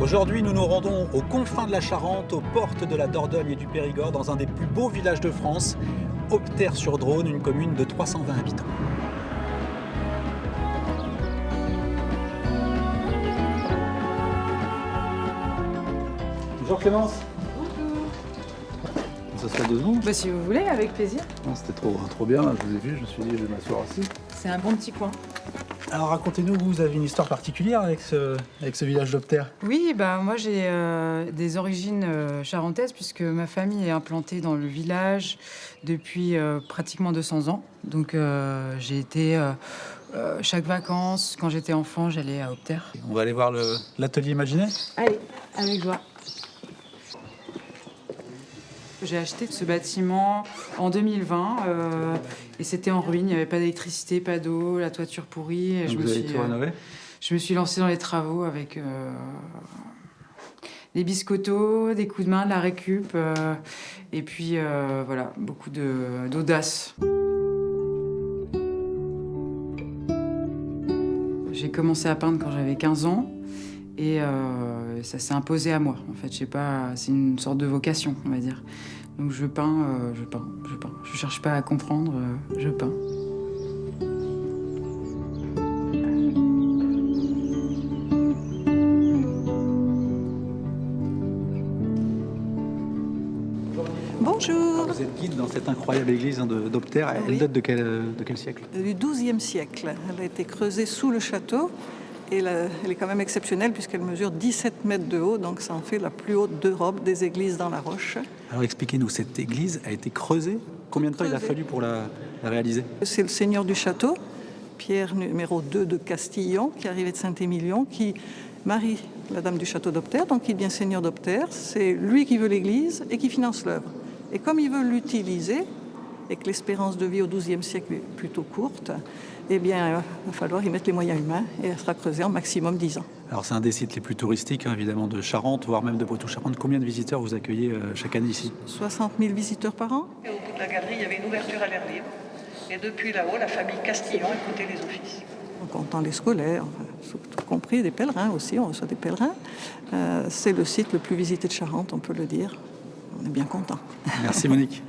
Aujourd'hui, nous nous rendons aux confins de la Charente, aux portes de la Dordogne et du Périgord, dans un des plus beaux villages de France, Opters-sur-Dronne, une commune de 320 habitants. Bonjour Clémence. Ça se fait 2 secondes? Bah, si vous voulez, avec plaisir. C'était trop bien, je vous ai vu, je me suis dit je vais m'asseoir ici. C'est un bon petit coin. Alors racontez-nous, vous avez une histoire particulière avec ce village d'Opters? Oui, bah moi j'ai des origines charentaises puisque ma famille est implantée dans le village depuis pratiquement 200 ans. Donc j'ai été chaque vacances, quand j'étais enfant, j'allais à Opters. On va aller voir l'atelier imaginaire. Allez, avec joie. J'ai acheté ce bâtiment en 2020 et c'était en ruine. Il n'y avait pas d'électricité, pas d'eau, la toiture pourrie. Et Vous avez tout rénové? je me suis lancée dans les travaux avec des biscottos, des coups de main, de la récup et puis voilà, beaucoup d'audace. J'ai commencé à peindre quand j'avais 15 ans. Et ça s'est imposé à moi, en fait. Je sais pas, c'est une sorte de vocation, on va dire. Donc je peins. Je cherche pas à comprendre, je peins. Bonjour. Vous êtes guide dans cette incroyable église d'Opters. Elle Oui. date de quel siècle? Du XIIe siècle. Elle a été creusée sous le château et elle est quand même exceptionnelle puisqu'elle mesure 17 mètres de haut, donc ça en fait la plus haute d'Europe des églises dans la roche. Alors expliquez-nous, cette église a été creusée? Combien de temps il a Creusée. fallu pour la réaliser? C'est le seigneur du château, Pierre numéro 2 de Castillon, qui arrivait de Saint-Émilion, qui marie la dame du château d'Opters, donc il devient seigneur d'Opters. C'est lui qui veut l'église et qui finance l'œuvre. Et comme il veut l'utiliser, et que l'espérance de vie au XIIe siècle est plutôt courte, eh bien, il va falloir y mettre les moyens humains et elle sera creusée en maximum 10 ans. Alors c'est un des sites les plus touristiques, hein, évidemment, de Charente, voire même de Poitou-Charentes. Combien de visiteurs vous accueillez chaque année ici? 60 000 visiteurs par an. Et au bout de la galerie, il y avait une ouverture à l'air libre. Et depuis là-haut, la famille Castillon écoutait les offices. Donc on entend les scolaires, enfin, tout compris, des pèlerins aussi, on reçoit des pèlerins. C'est le site le plus visité de Charente, on peut le dire. On est bien content. Merci Monique.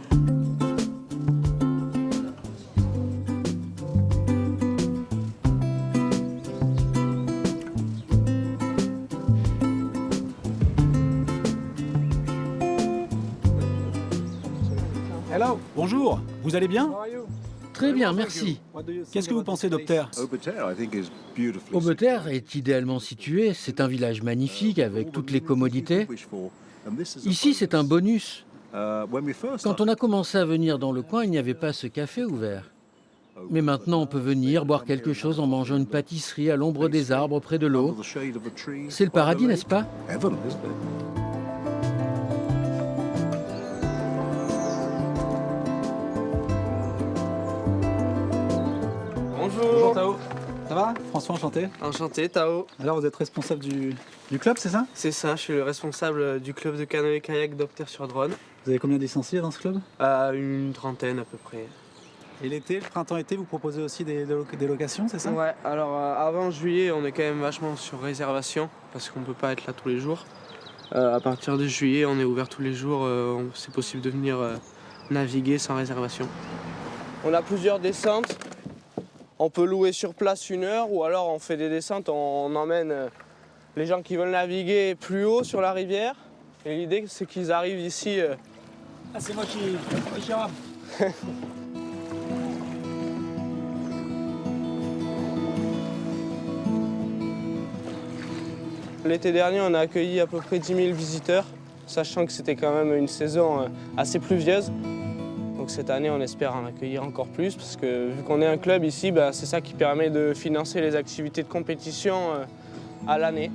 Hello, bonjour, vous allez bien? Très bien, merci. Qu'est-ce que vous pensez d'Opters? Opters est idéalement situé, c'est un village magnifique avec toutes les commodités. Ici, c'est un bonus. Quand on a commencé à venir dans le coin, il n'y avait pas ce café ouvert. Mais maintenant, on peut venir boire quelque chose en mangeant une pâtisserie à l'ombre des arbres près de l'eau. C'est le paradis, n'est-ce pas? Bonjour Tao. Ça va? François, enchanté. Enchanté, Tao. Alors vous êtes responsable du club, c'est ça? C'est ça, je suis le responsable du club de canoë-kayak d'Opters-sur-Dronne. Vous avez combien de licenciés dans ce club? Une trentaine à peu près. Et l'été, le printemps-été, vous proposez aussi des locations, c'est ça? Ouais, alors avant juillet, on est quand même vachement sur réservation parce qu'on peut pas être là tous les jours. À partir de juillet, on est ouvert tous les jours, c'est possible de venir naviguer sans réservation. On a plusieurs descentes. On peut louer sur place 1 heure ou alors on fait des descentes, on emmène les gens qui veulent naviguer plus haut sur la rivière. Et l'idée, c'est qu'ils arrivent ici. Ah, c'est moi qui rame. L'été dernier, on a accueilli à peu près 10 000 visiteurs, sachant que c'était quand même une saison assez pluvieuse. Donc cette année, on espère en accueillir encore plus, parce que vu qu'on est un club ici, c'est ça qui permet de financer les activités de compétition à l'année.